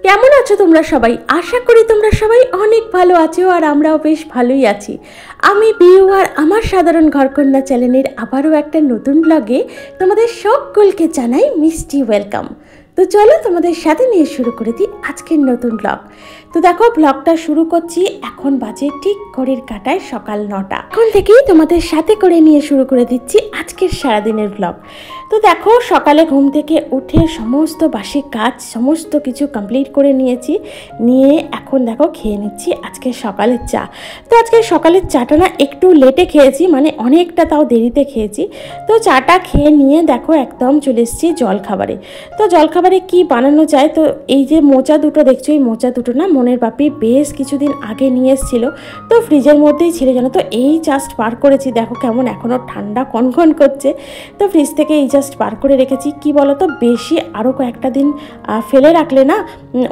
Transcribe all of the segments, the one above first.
কেমন আছো তোমরা সবাই? আশা করি তোমরা সবাই অনেক ভালো আছো আর আমরাও বেশ ভালোই আছি। আমি বিউ আর আমার সাধারণ ঘরকন্যা চ্যানেলের আবারও একটা নতুন ব্লগে তোমাদের সকলকে জানাই মিষ্টি ওয়েলকাম। তো চলো তোমাদের সাথে নিয়ে শুরু করে দিই আজকের নতুন ব্লগ। তো দেখো ব্লগটা শুরু করছি, এখন বাজে ঠিক ঘড়ির কাঁটায় সকাল 9টা। এখন থেকেই তোমাদের সাথে করে নিয়ে শুরু করে দিচ্ছি আজকের সারাদিনের ব্লগ। তো দেখো সকালে ঘুম থেকে উঠে সমস্ত বাসি কাজ সমস্ত কিছু কমপ্লিট করে নিয়েছি, নিয়ে এখন দেখো খেয়ে নিচ্ছি আজকে সকালের চা। তো আজকে সকালের চাটা না একটু লেটে খেয়েছি, মানে অনেকটা তাও দেরিতে খেয়েছি। তো চাটা খেয়ে নিয়ে দেখো একদম চলে এসেছি জলখাবারে। তো জলখাবারে কি বানানো যায়, তো এই যে মোচা দুটো দেখছো, এই মোচা দুটো না মনের বাপি বেশ কিছুদিন আগে নিয়ে এসেছিল, তো ফ্রিজের মধ্যেই ছিল জানো। তো এই জাস্ট বার করেছি, দেখো কেমন এখনও ঠান্ডা কনকন করছে। তো ফ্রিজ থেকে এই জাস্ট বার করে রেখেছি। কি বলো তো, বেশি আরও কয়েকটা দিন ফেলে রাখলে না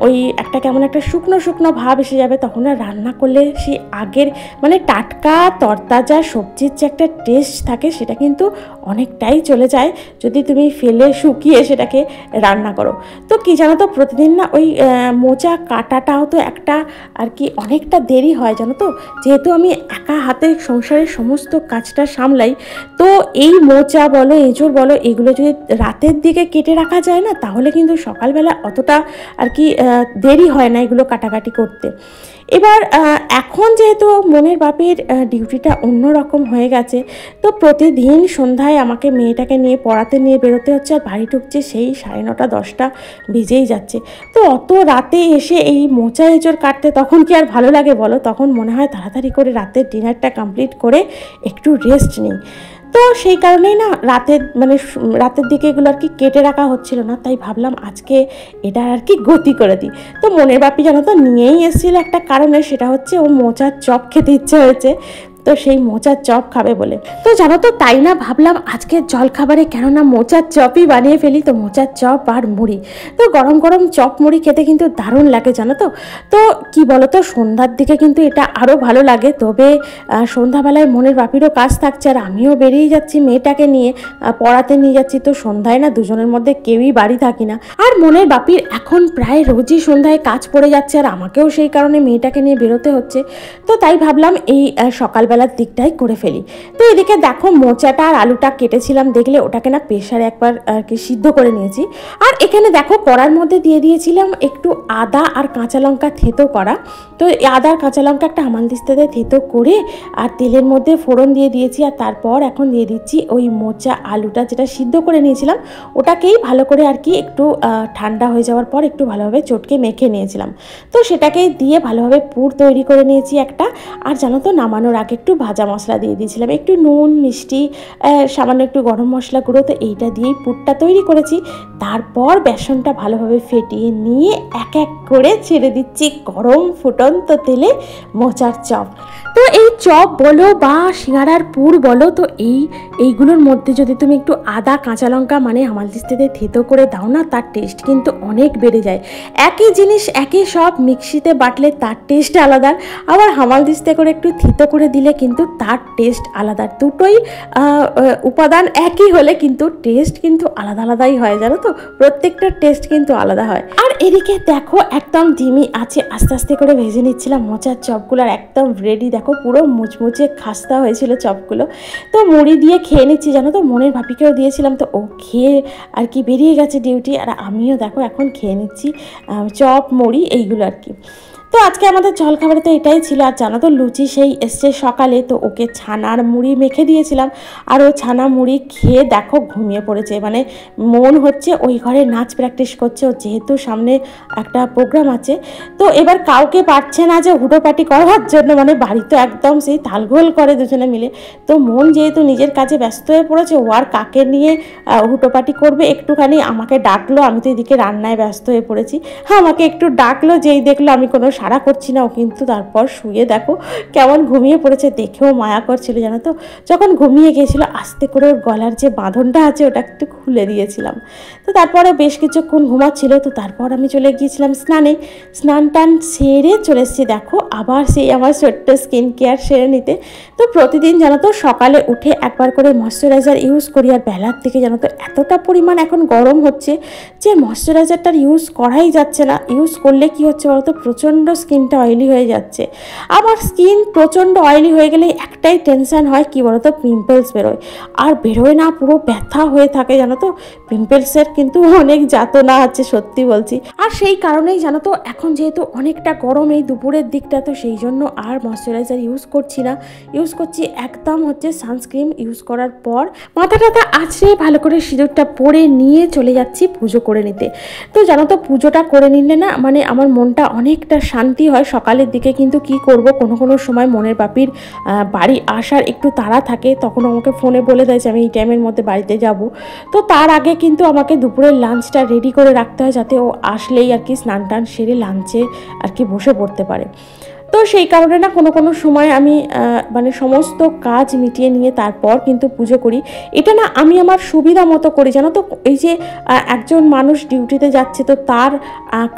ওই একটা কেমন একটা শুকনো শুকনো ভাব এসে যাবে, তখন আর রান্না করলে সেই আগের মানে টাটকা তরতাজা সবজির যে একটা টেস্ট থাকে সেটা কিন্তু অনেকটাই চলে যায় যদি তুমি ফেলে শুকিয়ে সেটাকে রান্না করো। তো কি জানো তো, প্রতিদিন না ওই মোচা কাটাটাও তো একটা আর কি অনেকটা দেরি হয় জানো তো, যেহেতু আমি একা হাতে সংসারের সমস্ত কাজটা সামলাই। তো এই মোচা বলো এঁচড় বলো এগুলো যদি রাতের দিকে কেটে রাখা যায় না, তাহলে কিন্তু সকালবেলা অতটা আর কি দেরি হয় না এগুলো কাটাকাটি করতে। এবার এখন যেহেতু মনের বাপের ডিউটিটা অন্যরকম হয়ে গেছে, তো প্রতিদিন সন্ধ্যায় আমাকে মেয়েটাকে নিয়ে পড়াতে নিয়ে বেরোতে হচ্ছে, আর বাড়ি ঢুকছে সেই 9:30 10টা বেজেই যাচ্ছে। তো অত রাতে এসে এই মোচা এঁচড় কাটতে তখন কি আর ভালো লাগে বলো? তখন মনে হয় তাড়াতাড়ি করে রাতের ডিনারটা কমপ্লিট করে একটু রেস্ট নিই। তো সেই কারণেই না রাতের দিকে এগুলো আর কি কেটে রাখা হচ্ছিল না, তাই ভাবলাম আজকে এটা আর কি গতি করে দিই। তো মনের বাপি জানো তো নিয়েই এসেছিল একটা কারণে, সেটা হচ্ছে ও মোচার চপ খেতে ইচ্ছে হয়েছে, তো সেই মোচার চপ খাবে বলে। তো জানো তো তাই না ভাবলাম আজকের জলখাবারে কেননা মোচার চপই বানিয়ে ফেলি। তো মোচার চপ আর মুড়ি, তো গরম গরম চপ মুড়ি খেতে কিন্তু দারুণ লাগে জানো তো। তো কি বলো তো, সন্ধ্যার দিকে কিন্তু এটা আরও ভালো লাগে। তবে সন্ধ্যাবেলায় মনের বাপিরও কাজ থাকছে আর আমিও বেরিয়ে যাচ্ছি মেয়েটাকে নিয়ে পড়াতে নিয়ে যাচ্ছি। তো সন্ধ্যায় না দুজনের মধ্যে কেউই বাড়ি থাকি না, আর মনের বাপির এখন প্রায় রোজই সন্ধ্যায় কাজ পড়ে যাচ্ছে, আর আমাকেও সেই কারণে মেয়েটাকে নিয়ে বেরোতে হচ্ছে। তো তাই ভাবলাম এই সকালবেলার দিকটাই করে ফেলি। তো এদিকে দেখো মোচাটা আর আলুটা কেটেছিলাম দেখলে, ওটাকে না প্রেসারে একবার আর কি সিদ্ধ করে নিয়েছি। আর এখানে দেখো কড়ার মধ্যে দিয়ে দিয়েছিলাম একটু আদা আর কাঁচা লঙ্কা থেতো করা। তো আদা আর কাঁচা লঙ্কা একটা হামানদিস্তাতে থেতো করে আর তেলের মধ্যে ফোড়ন দিয়ে দিয়েছি, আর তারপর এখন দিয়ে দিচ্ছি ওই মোচা আলুটা যেটা সিদ্ধ করে নিয়েছিলাম, ওটাকেই ভালো করে আর কি একটু ঠান্ডা হয়ে যাওয়ার পর একটু ভালোভাবে চটকে মেখে নিয়েছিলাম। তো সেটাকে দিয়ে ভালোভাবে পুর তৈরি করে নিয়েছি একটা। আর জানো তো নামানোর আগে একটু ভাজা মশলা দিয়ে দিয়েছিলাম, একটু নুন মিষ্টি সামান্য একটু গরম মশলা গুঁড়ো, তো এইটা দিয়েই পুরটা তৈরি করেছি। তারপর বেসনটা ভালোভাবে ফেটিয়ে নিয়ে এক এক করে ছেড়ে দিচ্ছি গরম ফুটন্ত তেলে মোচার চপ। তো এই চপ বলো বা সিঙ্গাড়ার পুর বলো, তো এইগুলোর মধ্যে যদি তুমি একটু আদা কাঁচা লঙ্কা মানে হামালদিস্তাতে থেতো করে দাও না, তার টেস্ট কিন্তু অনেক বেড়ে যায়। একই জিনিস একই সব মিক্সিতে বাটলে তার টেস্ট আলাদা, আবার হামালদিস্তা করে একটু থেতো করে দিলে কিন্তু তার টেস্ট আলাদা। দুটোই উপাদান একই হলে কিন্তু টেস্ট কিন্তু আলাদা আলাদাই হয় জানো তো, প্রত্যেকটা টেস্ট কিন্তু আলাদা হয়। আর এদিকে দেখো একদম ডিমি আছে আস্তে আস্তে করে ভেজে নিচ্ছিলাম মোচার চপগুলো, আর একদম রেডি। দেখো পুরো মুচমুচে খাস্তা হয়েছিল চপগুলো। তো মুড়ি দিয়ে খেয়ে নিচ্ছি জানো তো, মনের ভাপিকেও দিয়েছিলাম, তো ও খেয়ে আর কি বেরিয়ে গেছে ডিউটি, আর আমিও দেখো এখন খেয়ে নিচ্ছি চপ মুড়ি এইগুলো আর কি। তো আজকে আমাদের জলখাবারে তো এটাই ছিল। আর জানো তো লুচি সেই এসছে সকালে, তো ওকে ছানার মুড়ি মেখে দিয়েছিলাম, আর ও ছানা মুড়ি খেয়ে দেখো ঘুমিয়ে পড়েছে। মানে মন হচ্ছে ওই ঘরে নাচ প্র্যাকটিস করছে, ও যেহেতু সামনে একটা প্রোগ্রাম আছে। তো এবার কাউকে পারছে না যে হুটোপাটি করার জন্য, মানে বাড়ি তো একদম সেই তালগোল করে দুজনে মিলে। তো মন যেহেতু নিজের কাজে ব্যস্ত হয়ে পড়েছে, ও আর কাকে নিয়ে হুটোপাটি করবে। একটুখানি আমাকে ডাকলো, আমি তো এদিকে রান্নায় ব্যস্ত হয়ে পড়েছি, আমাকে একটু ডাকলো, যেই দেখলো আমি কোনো সাড়া করছি না, ও কিন্তু তারপর শুয়ে দেখো কেমন ঘুমিয়ে পড়েছে, দেখেও মায়া করছিল জানো তো। যখন ঘুমিয়ে গিয়েছিল আস্তে করে ওর গলার যে বাঁধনটা আছে ওটা একটু খুলে দিয়েছিলাম। তো তারপরে বেশ কিছুক্ষণ ঘুমাচ্ছিল, তো তারপর আমি চলে গিয়েছিলাম স্নানে। স্নান টান সেরে চলে এসেছি দেখো আবার সেই আমার ছোট্ট স্কিন কেয়ার সেরে নিতে। তো প্রতিদিন জানো তো সকালে উঠে একবার করে ময়শ্চারাইজার ইউজ করি, আর বেলার দিকে জানো তো এতটা পরিমাণ এখন গরম হচ্ছে যে ময়শ্চারাইজারটার ইউজ করাই যাচ্ছে না। ইউজ করলে কি হচ্ছে বলতো, প্রচণ্ড স্কিনটা অয়েলি হয়ে যাচ্ছে। আমার স্কিন প্রচণ্ড অয়েলি হয়ে গেলে একটাই টেনশন হয় কি বলতো, পিম্পলস বেরোয়। আর বেরোয় না, পুরো ব্যথা হয়ে থাকে জানো তো। পিম্পলসের কিন্তু অনেক যাতনা আছে সত্যি বলছি। আর সেই কারণেই জানো তো এখন যেহেতু অনেকটা গরম এই দুপুরের দিকটা, তো সেই জন্য আর ময়শ্চারাইজার ইউজ করছি না। ইউজ করছি একদম হচ্ছে সানস্ক্রিন। ইউজ করার পর মাথা টাথা আছড়ে ভালো করে সিঁদুরটা পরে নিয়ে চলে যাচ্ছি পুজো করে নিতে। তো জানো তো পুজোটা করে নিলে না মানে আমার মনটা অনেকটা শান্তি হয় সকালের দিকে। কিন্তু কি করব, কোনো সময় মনের বাপির বাড়ি আসার একটু তাড়া থাকে, তখন আমাকে ফোনে বলে দেয় যে আমি এই টাইমের মধ্যে বাড়িতে যাব। তো তার আগে কিন্তু আমাকে দুপুরের লাঞ্চটা রেডি করে রাখতে হয়, যাতে ও আসলেই আর কি স্নান টান সেরে লাঞ্চে আর কি বসে পড়তে পারে। তো সেই কারণে না কোনো সময় আমি মানে সমস্ত কাজ মিটিয়ে নিয়ে তারপর কিন্তু পুজো করি। এটা না আমি আমার সুবিধা মতো করি জানো তো। এই যে একজন মানুষ ডিউটিতে যাচ্ছে, তো তার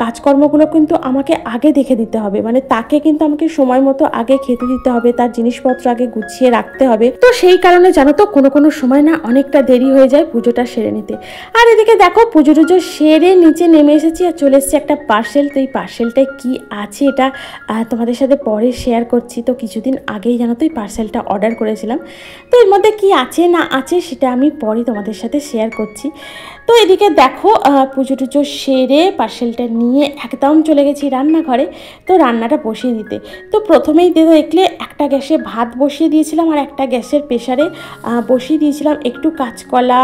কাজকর্মগুলো কিন্তু আমাকে আগে দেখে দিতে হবে, মানে তাকে কিন্তু আমাকে সময় মতো আগে খেতে দিতে হবে, তার জিনিসপত্র আগে গুছিয়ে রাখতে হবে। তো সেই কারণে জানো তো কোনো সময় না অনেকটা দেরি হয়ে যায় পুজোটা সেরে নিতে। আর এদিকে দেখো পুজো টুজো সেরে নিচে নেমে এসেছি আর চলে এসেছি একটা পার্সেল। তো এই পার্সেলটায় কী আছে এটা তোমাদের সাথে পরে শেয়ার করছি। তো কিছুদিন আগেই জানো তো এই পার্সেলটা অর্ডার করেছিলাম, তো এর মধ্যে কি আছে না আছে সেটা আমি পরে তোমাদের সাথে শেয়ার করছি। তো এদিকে দেখো পুজো টুজো সেরে পার্সেলটা নিয়ে একদম চলে গেছি রান্নাঘরে, তো রান্নাটা বসিয়ে দিতে। তো প্রথমেই দেখলে একটা গ্যাসে ভাত বসিয়ে দিয়েছিলাম, আর একটা গ্যাসের প্রেসারে বসিয়ে দিয়েছিলাম একটু কাঁচকলা,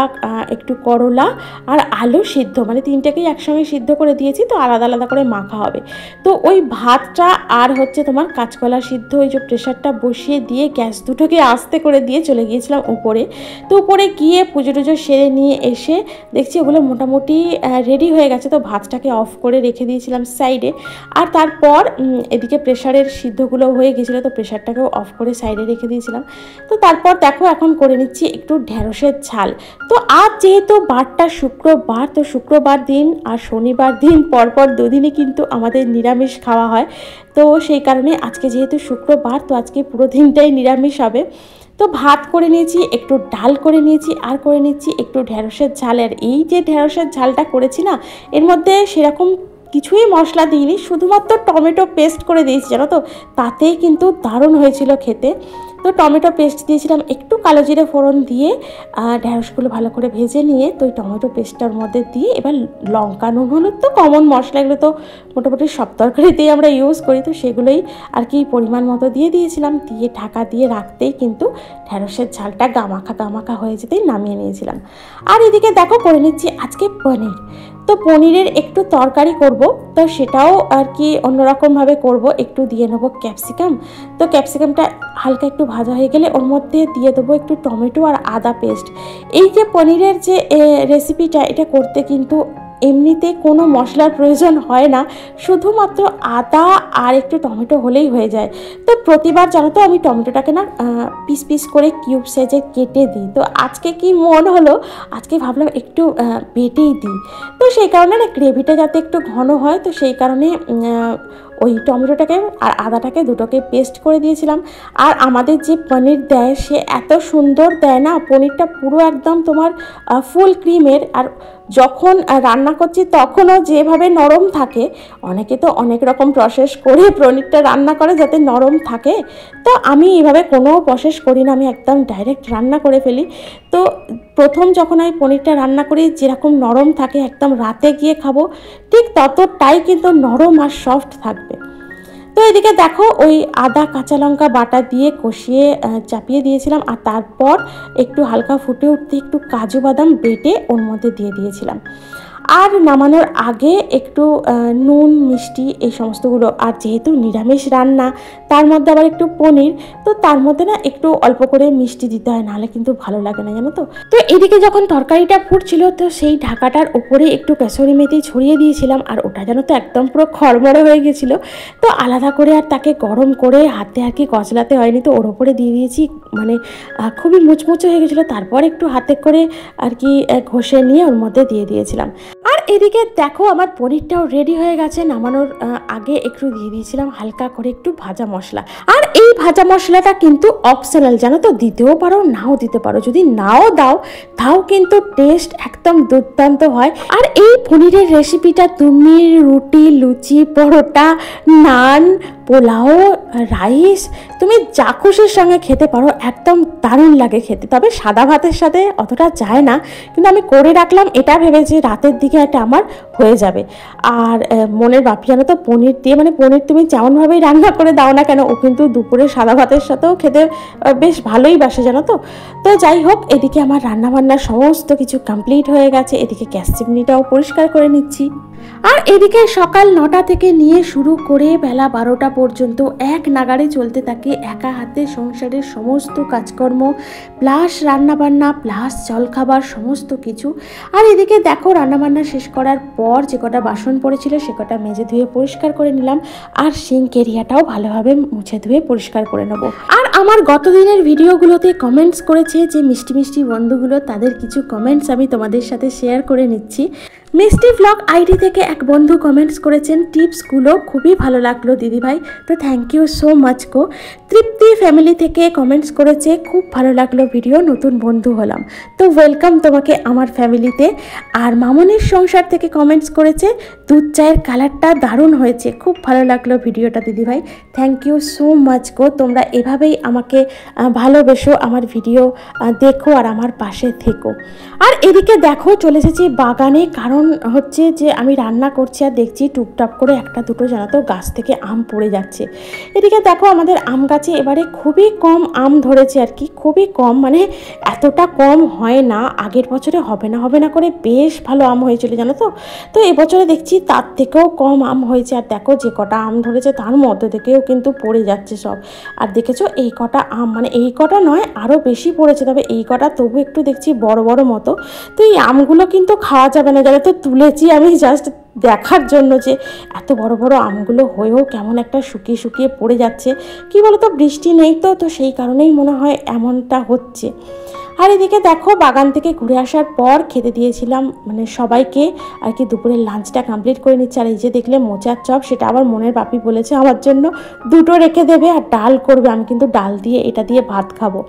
একটু করলা আর আলু সিদ্ধ, মানে তিনটাকেই একসঙ্গে সিদ্ধ করে দিয়েছি, তো আলাদা আলাদা করে মাখা হবে। তো ওই ভাতটা আর হচ্ছে তোমার কাঁচকলা সিদ্ধ ওই যে প্রেসারটা বসিয়ে দিয়ে গ্যাস দুটোকে আস্তে করে দিয়ে চলে গিয়েছিলাম উপরে। তো উপরে গিয়ে পুজো টুজো সেরে নিয়ে এসে দেখছি ওগুলো মোটামুটি রেডি হয়ে গেছে, তো ভাতটাকে অফ করে রেখে দিয়েছিলাম সাইডে। আর তারপর এদিকে প্রেসারের সিদ্ধগুলো হয়ে গেছিলো, তো প্রেসারটাকেও অফ করে সাইডে রেখে দিয়েছিলাম। তো তারপর দেখো এখন করে নিচ্ছি একটু ঢ্যাঁড়সের ঝাল। তো আজ যেহেতু বারটা শুক্রবার, তো শুক্রবার দিন আর শনিবার দিন পরপর দুদিনই কিন্তু আমাদের নিরামিষ খাওয়া হয়। তো সেই কারণে আজকে যেহেতু শুক্রবার, তো আজকে পুরো দিনটাই নিরামিষ হবে। তো ভাত করে নিয়েছি, একটু ডাল করে নিয়েছি, আর করে নিচ্ছি একটু ঢ্যাঁড়সের ঝাল। আর এই যে ঢ্যাঁড়সের ঝালটা করেছি না, এর মধ্যে সেরকম কিছুই মশলা দিইনি, শুধুমাত্র টমেটো পেস্ট করে দিয়েছি জানো তো, তাতেই কিন্তু দারুণ হয়েছিল খেতে। তো টমেটো পেস্ট দিয়েছিলাম, একটু কালো জিরে ফোড়ন দিয়ে ঢ্যাঁড়সগুলো ভালো করে ভেজে নিয়ে তো ওই টমেটো পেস্টটার মধ্যে দিয়ে এবার লঙ্কা নুন হলুদ তো কমন মশলা, এগুলো তো মোটামুটি সব তরকারিতেই আমরা ইউজ করি, তো সেগুলোই আর কি পরিমাণ মতো দিয়ে দিয়েছিলাম। দিয়ে ঢাকা দিয়ে রাখতেই কিন্তু ঢ্যাঁড়সের ঝালটা গামাখা হয়ে যেতেই নামিয়ে নিয়েছিলাম। আর এদিকে দেখো করে নিচ্ছি আজকে পনির। তো পনিরের একটু তরকারি করব, তো সেটাও আর কি অন্যরকমভাবে করব। একটু দিয়ে নেবো ক্যাপসিকাম, তো ক্যাপসিকামটা হালকা একটু ভাজা হয়ে গেলে ওর মধ্যে দিয়ে দেবো একটু টমেটো আর আদা পেস্ট। এই যে পনিরের যে রেসিপিটা, এটা করতে কিন্তু এমনিতে কোনো মশলার প্রয়োজন হয় না, শুধুমাত্র আদা আর একটু টমেটো হলেই হয়ে যায়। তো প্রতিবার জানো তো আমি টমেটোটাকে না পিস পিস করে কিউব সাইজে কেটে দিই। তো আজকে কি মন হলো, আজকে ভাবলাম একটু বেটেই দিই। তো সেই কারণে না গ্রেভিটা যাতে একটু ঘন হয়, তো সেই কারণে ওই টমেটোটাকে আর আদাটাকে দুটোকে পেস্ট করে দিয়েছিলাম। আর আমাদের যে পনির দেয় সে এত সুন্দর দেয় না, পনিরটা পুরো একদম তোমার ফুল ক্রিমের। আর যখন রান্না করছি তখনও যেভাবে নরম থাকে, অনেকে তো অনেক রকম প্রসেস করে পনিরটা রান্না করে যাতে নরম থাকে, তো আমি এইভাবে কোনো প্রসেস করি না, আমি একদম ডাইরেক্ট রান্না করে ফেলি। তো প্রথম যখন আমি পনিরটা রান্না করি যেরকম নরম থাকে, একদম রাতে গিয়ে খাবো ঠিক ততটাই কিন্তু নরম আর সফট থাকবে। তো এদিকে দেখো ওই আদা কাঁচা লঙ্কা বাটা দিয়ে কষিয়ে চাপিয়ে দিয়েছিলাম, আর তারপর একটু হালকা ফুটে উঠতে একটু কাজু বাদাম বেটে ওর মধ্যে দিয়ে দিয়েছিলাম। আর নামানোর আগে একটু নুন মিষ্টি এই সমস্তগুলো, আর যেহেতু নিরামিষ রান্না তার মধ্যে আবার একটু পনির, তো তার মধ্যে না একটু অল্প করে মিষ্টি দিতে হয়, নাহলে কিন্তু ভালো লাগে না জানো তো। তো এদিকে যখন তরকারিটা ফুটছিল তো সেই ঢাকাটার উপরে একটু কাসুরি মেথি ছড়িয়ে দিয়েছিলাম, আর ওটা যেন তো একদম পুরো খড়মড়ে হয়ে গেছিলো। তো আলাদা করে আর তাকে গরম করে হাতে আর কি কচলাতে হয়নি, তো ওর ওপরে দিয়ে দিয়েছি, মানে খুবই মুচমুচে হয়ে গেছিলো। তারপর একটু হাতে করে আর কি ঘষে নিয়ে ওর মধ্যে দিয়ে দিয়েছিলাম। আর এদিকে দেখো আমার পনিরটাও রেডি হয়ে গেছে। নামানোর আগে একটু দিয়ে দিয়েছিলাম হালকা করে একটু ভাজা মশলা, আর এই ভাজা মশলাটা কিন্তু অপশনাল জানো তো, দিতেও পারো নাও দিতে পারো, যদি নাও দাও তাও কিন্তু টেস্ট একদম দুর্দান্ত হয়। আর এই পনিরের রেসিপিটা তুমি রুটি, লুচি, পরোটা, নান, পোলাও, রাইস, তুমি যা খুশির সঙ্গে খেতে পারো, একদম দারুণ লাগে খেতে। তবে সাদা ভাতের সাথে অতটা যায় না, কিন্তু আমি করে রাখলাম এটা ভেবে যে রাতের দিকে এটা আমার হয়ে যাবে। আর মনের বাপি জানো তো পনির দিয়ে, মানে পনির তুমি যেমনভাবেই রান্না করে দাও না কেন, ও কিন্তু দুপুরে সাদা ভাতের সাথেও খেতে বেশ ভালোই বাসে জানো তো। তো যাই হোক, এদিকে আমার রান্নাবান্না সমস্ত কিছু কমপ্লিট হয়ে গেছে। এদিকে গ্যাস চিমনিটাও পরিষ্কার করে নিচ্ছি। আর এদিকে সকাল 9টা থেকে নিয়ে শুরু করে বেলা 12টা পর্যন্ত এক নাগাড়ে চলতে থাকে একা হাতে সংসারের সমস্ত কাজকর্ম, প্লাস রান্নাবান্না, প্লাস জলখাবার, সমস্ত কিছু। আর এদিকে দেখো রান্নাবান্না শেষ করার পর যে কটা বাসন পড়েছিল সে কটা মেজে ধুয়ে পরিষ্কার করে নিলাম, আর সিঙ্ক এরিয়াটাও ভালোভাবে মুছে ধুয়ে পরিষ্কার করে নেব। আর আমার গত দিনের ভিডিওগুলোতে কমেন্টস করেছে যে মিষ্টি মিষ্টি বন্ধুগুলো, তাদের কিছু কমেন্টস আমি তোমাদের সাথে শেয়ার করে নিচ্ছি। মিষ্টি ব্লগ আইডি থেকে এক বন্ধু কমেন্টস করেছেন, টিপসগুলো খুবই ভালো লাগলো দিদিভাই, তো থ্যাংক ইউ সো মাচ গো। তৃপ্তি ফ্যামিলি থেকে কমেন্টস করেছে, খুব ভালো লাগলো ভিডিও, নতুন বন্ধু হলাম, তো ওয়েলকাম তোমাকে আমার ফ্যামিলিতে। আর মামনির সংসার থেকে কমেন্টস করেছে, দুধ চায়ের কালারটা দারুণ হয়েছে, খুব ভালো লাগলো ভিডিওটা দিদিভাই, থ্যাংক ইউ সো মাচ গো। তোমরা এভাবেই আমাকে ভালোবেসো, আমার ভিডিও দেখো আর আমার পাশে থেকো। আর এদিকে দেখো চলে এসেছি বাগানে, কারণ হচ্ছে যে আমি রান্না করছি আর দেখছি টুকটাক করে একটা দুটো জানো তো গাছ থেকে আম পড়ে যাচ্ছে। এদিকে দেখো আমাদের আম গাছে এবারে খুবই কম আম ধরেছে আর কি, খুবই কম, মানে এতটা কম হয় না, আগের বছরে হবে না করে বেশ ভালো আম হয়েছিল জানো তো। তো এবছরে দেখছি তার থেকেও কম আম হয়েছে। আর দেখো যে কটা আম ধরেছে তার মধ্যে থেকেও কিন্তু পড়ে যাচ্ছে সব। আর দেখেছো এই কটা আম, মানে এই কটা নয় আরও বেশি পড়েছে, তবে এই কটা তবু একটু দেখছি বড় বড় মতো। তো এই আমগুলো কিন্তু খাওয়া যাবে না জানো তো, তুলেছি আমি জাস্ট দেখার জন্য যে এত বড় বড় আমগুলো হয়েও কেমন একটা শুকিয়ে শুকিয়ে পড়ে যাচ্ছে। কি বলো তো, বৃষ্টি নেই তো, তো সেই কারণেই মনে হয় এমনটা হচ্ছে। আর এদিকে দেখো বাগান থেকে ঘুরে আসার পর খেতে দিয়েছিলাম মানে সবাইকে আর কি, দুপুরের লাঞ্চটা কমপ্লিট করে নিচ্ছে। আর এই যে দেখলে মোচার চপ, সেটা আবার মনের বাপি বলেছে আমার জন্য দুটো রেখে দেবে আর ডাল করবে, আমি কিন্তু ডাল দিয়ে এটা দিয়ে ভাত খাবো,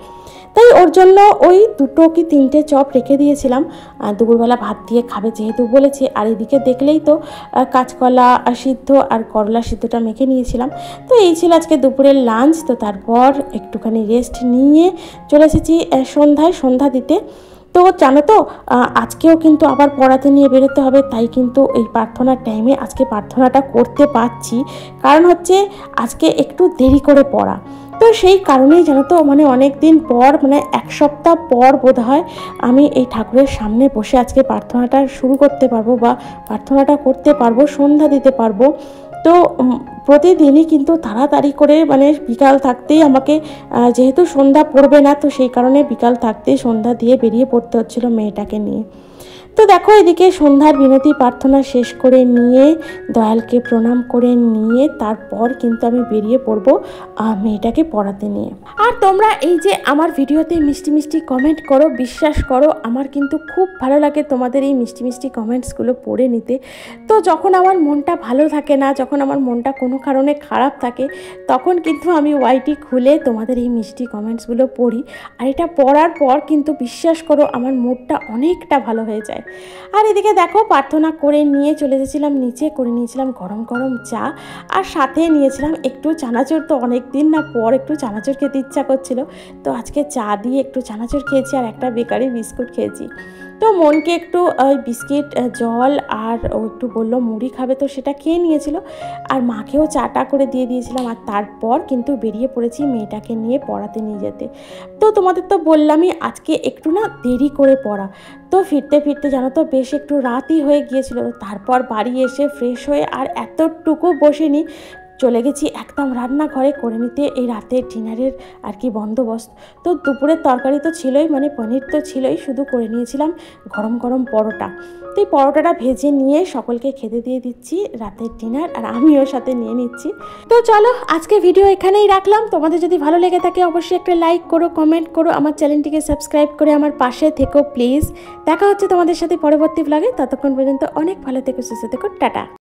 তাই ওর জন্য ওই দুটো কি তিনটে চপ রেখে দিয়েছিলাম, দুপুরবেলা ভাত দিয়ে খাবে যেহেতু বলেছে। আর এদিকে দেখলেই তো কাঁচকলা সিদ্ধ আর করলা সিদ্ধটা মেখে নিয়েছিলাম। তো এই ছিল আজকে দুপুরের লাঞ্চ। তো তারপর একটুখানি রেস্ট নিয়ে চলে এসেছি সন্ধ্যা দিতে। তো জানো তো আজকেও কিন্তু আবার পড়াতে নিয়ে বেরোতে হবে, তাই কিন্তু এই প্রার্থনার টাইমে আজকে প্রার্থনাটা করতে পারছি, কারণ হচ্ছে আজকে একটু দেরি করে পড়া। তো সেই কারণেই জানো তো, মানে অনেক দিন পর, মানে এক সপ্তাহ পর বোধহয় আমি এই ঠাকুরের সামনে বসে আজকে প্রার্থনাটা শুরু করতে পারবো বা প্রার্থনাটা করতে পারবো, সন্ধ্যা দিতে পারবো। তো প্রতিদিনই কিন্তু তাড়াতাড়ি করে, মানে বিকাল থাকতেই আমাকে, যেহেতু সন্ধ্যা পড়বে না তো সেই কারণে বিকাল থাকতেই সন্ধ্যা দিয়ে বেরিয়ে পড়তে হচ্ছিলো মেয়েটাকে নিয়ে। তো দেখো এদিকে সন্ধ্যার বিনতি প্রার্থনা শেষ করে নিয়ে দয়ালকে প্রণাম করে নিয়ে তারপর কিন্তু আমি বেরিয়ে পড়বো মেয়েটাকে পড়াতে নিয়ে। আর তোমরা এই যে আমার ভিডিওতে মিষ্টি মিষ্টি কমেন্ট করো, বিশ্বাস করো আমার কিন্তু খুব ভালো লাগে তোমাদের এই মিষ্টি মিষ্টি কমেন্টসগুলো পড়ে নিতে। তো যখন আমার মনটা ভালো থাকে না, যখন আমার মনটা কোনো কারণে খারাপ থাকে, তখন কিন্তু আমি ওয়াইটি খুলে তোমাদের এই মিষ্টি কমেন্টসগুলো পড়ি। আর এটা পড়ার পর কিন্তু বিশ্বাস করো আমার মুডটা অনেকটা ভালো হয়ে যায়। আর এদিকে দেখো প্রার্থনা করে নিয়ে চলে গেছিলাম নিচে, করে নিয়েছিলাম গরম গরম চা, আর সাথে নিয়েছিলাম একটু চানাচুর। তো অনেক দিন না পর একটু চানাচুর খেতে ইচ্ছা করছিল, তো আজকে চা দিয়ে একটু চানাচুর খেয়েছি আর একটা বেকারি বিস্কুট খেয়েছি। তো মনকে একটু ওই বিস্কিট, জল আর ও একটু বললো মুড়ি খাবে, তো সেটা খেয়ে নিয়েছিল। আর মাকেও চাটা করে দিয়ে দিয়েছিলাম। আর তারপর কিন্তু বেরিয়ে পড়েছি মেয়েটাকে নিয়ে পড়াতে নিয়ে যেতে। তো তোমাদের তো বললামই আজকে একটু না দেরি করে পড়া। তো ফিরতে ফিরতে জানো তো বেশ একটু রাতই হয়ে গিয়েছিল। তারপর বাড়ি এসে ফ্রেশ হয়ে আর এতটুকু বসিনি, চলে গেছি একদম রান্নাঘরে করে নিতে এই রাতের ডিনারের আর কি বন্দোবস্ত। তো দুপুরের তরকারি তো ছিলই, মানে পনির তো ছিলই, শুধু করে নিয়েছিলাম গরম গরম পরোটা। তো এই পরোটাটা ভেজে নিয়ে সকলকে খেতে দিয়ে দিচ্ছি রাতের ডিনার, আর আমিও সাথে নিয়ে নিচ্ছি। তো চলো আজকে ভিডিও এখানেই রাখলাম। তোমাদের যদি ভালো লেগে থাকে অবশ্যই একটা লাইক করো, কমেন্ট করো, আমার চ্যানেলটিকে সাবস্ক্রাইব করে আমার পাশে থেকো প্লিজ। দেখা হচ্ছে তোমাদের সাথে পরবর্তী ব্লগে। ততক্ষণ পর্যন্ত অনেক ভালো থেকো, সুস্থ থেকো, টাটা।